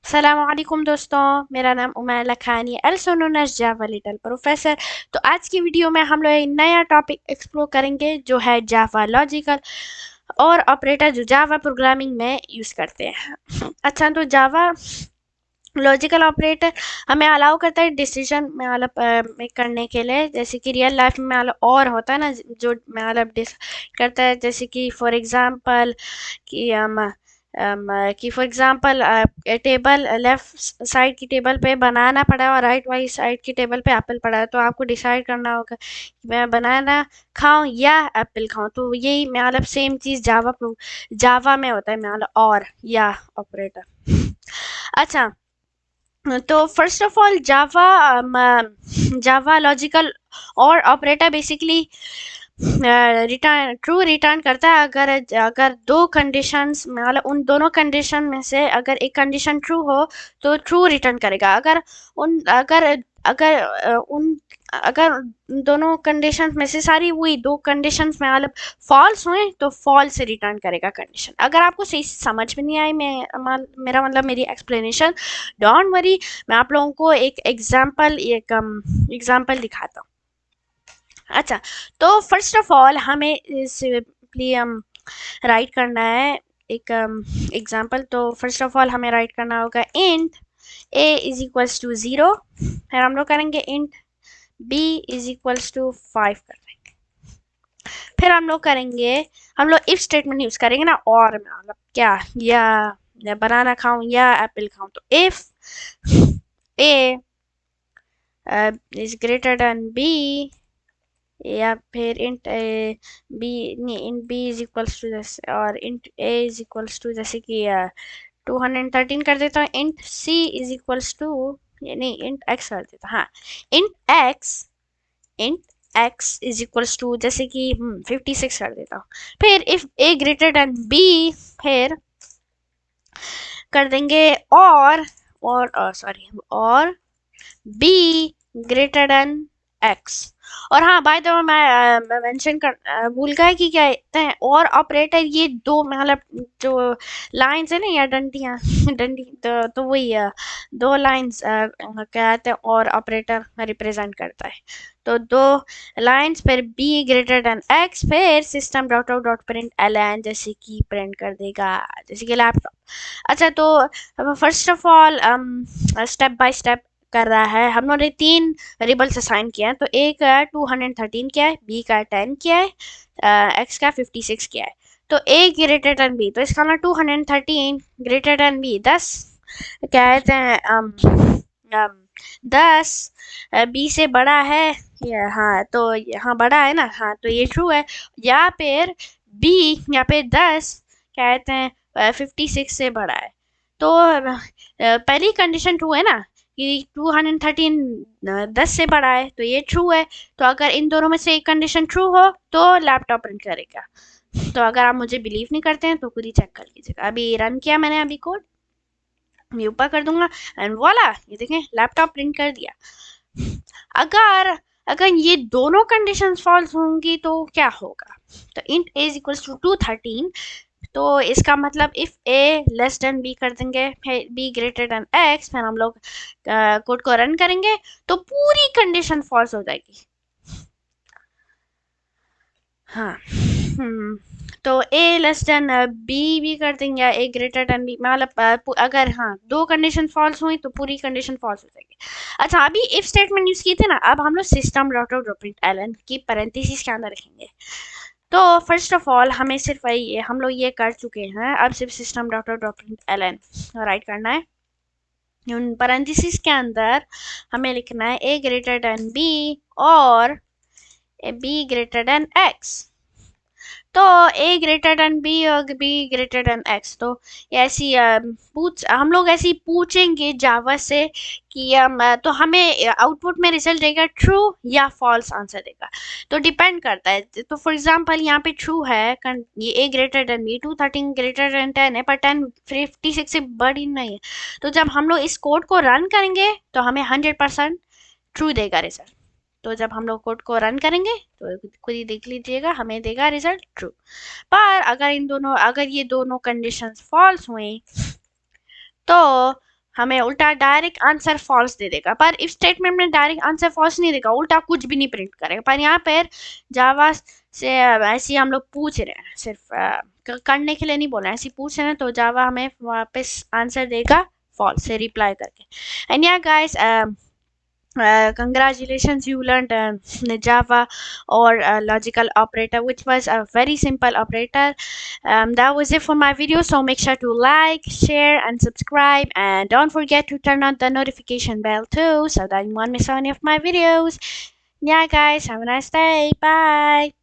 अस्सलामुअलैकुम दोस्तों, मेरा नाम Umair Lakhani also known as जावा लिटिल प्रोफेसर। तो आज की वीडियो में हम लोग एक नया टॉपिक एक्सप्लोर करेंगे जो है जावा लॉजिकल और ऑपरेटर जो जावा प्रोग्रामिंग में यूज़ करते हैं। अच्छा, तो जावा लॉजिकल ऑपरेटर हमें अलाउ करता है डिसीजन में मतलब करने के लिए, जैसे कि रियल लाइफ में मतलब और होता है ना जो मतलब करता है, जैसे कि फॉर एग्जांपल कि कि for example table left side की टेबल पे बनाना पड़ा है और राइट वाली साइड की टेबल पे एप्पल पड़ा है, तो आपको डिसाइड करना होगा कि मैं बनाना खाऊं या एप्पल खाऊं। तो यही मतलब सेम चीज़ जावा में होता है मतलब और या ऑपरेटर। अच्छा, तो first of all Java logical और operator basically return true return करता है अगर अगर दो कंडीशंस मतलब उन दोनों कंडीशन में से अगर एक कंडीशन ट्रू हो तो ट्रू रिटर्न करेगा। अगर उन अगर अगर उन अगर दोनों कंडीशंस में से सारी हुई दो कंडीशंस में मतलब फॉल्स हुए तो फॉल्स रिटर्न करेगा कंडीशन। अगर आपको सही से समझ में नहीं आई मेरा मतलब मेरी एक्सप्लेनेशन, डोंट वरी, मैं आप लोगों को एक एग्जाम्पल दिखाता हूँ। अच्छा, तो फर्स्ट ऑफ ऑल हमें सिंपली राइट करना है एक एग्जाम्पल। तो फर्स्ट ऑफ ऑल हमें राइट करना होगा int a is equals to 0, फिर हम लोग करेंगे int b is equals to 5 कर देंगे। फिर हम लोग इफ स्टेटमेंट यूज करेंगे ना, और मतलब क्या, या बनाना खाऊं या एप्पल खाऊं। तो if a is greater than b, या फिर इंट बी, नहीं int b is equals to जैसे, और int a is equals to जैसे कि 213 कर देता हूँ। Int c is equals to, नहीं इंट एक्स कर देता हूँ, हाँ int x is equals to जैसे कि 56 कर देता हूँ। फिर if a greater than b, फिर कर देंगे और सॉरी और बी ग्रेटर देन एक्स। और हाँ, बाय द वे मैं मेंशन कर भूल गया कि क्या कहते हैं और ऑपरेटर, ये दो मतलब जो लाइंस है ना या डंडियाँ डंडी, तो वही दो लाइंस क्या कहते हैं और ऑपरेटर रिप्रेजेंट करता है। तो दो लाइंस, फिर बी ग्रेटर देन एक्स, फिर system dot out dot println जैसे कि प्रिंट कर देगा जैसे कि लैपटॉप। अच्छा, तो first of all step by step कर रहा है। हम लोगों ने 3 वेरिएबल्स असाइन किया है। तो ए का 213 क्या है, बी का 10 क्या है, एक्स का 56 क्या है। तो ए ग्रेटर देन बी, तो इसका मतलब 213 ग्रेटर देन बी 10 कहते हैं 10 बी से बड़ा है या, हाँ तो हाँ बड़ा है ना, हाँ तो ये ट्रू है। या फिर बी या फिर 10 कहते हैं 56 से बड़ा है। तो पहली कंडीशन ट्रू है ना कि 213 10 से बड़ा है, तो ये ट्रू है। तो अगर इन दोनों में से एक कंडीशन ट्रू हो तो लैपटॉप प्रिंट करेगा। तो अगर आप मुझे बिलीव नहीं करते हैं तो खुद ही चेक कर लीजिएगा। अभी रन किया मैंने अभी कोड, मैं ऊपर कर दूंगा एंड वॉला, ये देखें लैपटॉप प्रिंट कर दिया। अगर अगर ये दोनों कंडीशंस फॉल्स होंगी तो क्या होगा। तो int a is equals to 213, तो इसका मतलब if a less than b कर देंगे, फिर b ग्रेटर देन x, फिर हम लोग कोड को रन करेंगे तो पूरी कंडीशन फॉल्स हो जाएगी। हाँ तो a लेस देन b भी कर देंगे या a ग्रेटर देन b, मतलब अगर हाँ दो कंडीशन फॉल्स हुई तो पूरी कंडीशन फॉल्स हो जाएगी। अच्छा, अभी इफ स्टेटमेंट यूज किए थे ना, अब हम लोग system dot out dot println की पैरेंथेसिस के अंदर रखेंगे। तो फर्स्ट ऑफ ऑल हमें सिर्फ हम लोग ये कर चुके हैं, अब सिर्फ system dot out dot println write करना है। उन पैरेंथेसिस के अंदर हमें लिखना है a ग्रेटर देन b और b ग्रेटर देन x। तो a ग्रेटर देन b और b ग्रेटर देन x, तो ऐसी हम लोग ऐसी पूछेंगे जावा से कि तो हमें आउटपुट में रिजल्ट देगा ट्रू या फॉल्स आंसर देगा। तो डिपेंड करता है। तो फॉर एग्जांपल यहाँ पे ट्रू है, ये a greater than b, 213 greater than 10 है, पर 10 56 से बड़ी नहीं है। तो जब हम लोग इस कोड को रन करेंगे तो हमें 100% ट्रू देगा रिजल्ट। तो जब हम लोग कोड को रन करेंगे तो खुद ही देख लीजिएगा, हमें देगा रिजल्ट ट्रू। पर अगर ये दोनों कंडीशंस फॉल्स हुई तो हमें उल्टा डायरेक्ट आंसर फॉल्स दे देगा, पर इफ स्टेटमेंट में डायरेक्ट आंसर फॉल्स नहीं देगा, उल्टा कुछ भी नहीं प्रिंट करेगा। पर यहाँ पर जावा से ऐसे ही हम लोग पूछ रहे हैं, सिर्फ करने के लिए नहीं बोल रहे हैं, ऐसे ही पूछ रहे हैं, तो जावा हमें वापस आंसर देगा फॉल्स से रिप्लाई करके। एंड या guys, congratulations, you learned Java or logical operator, which was a very simple operator. That was it for my video, so make sure to like, share and subscribe, and don't forget to turn on the notification bell too, so that you won't miss any of my videos. Yeah guys, have a nice day. Bye.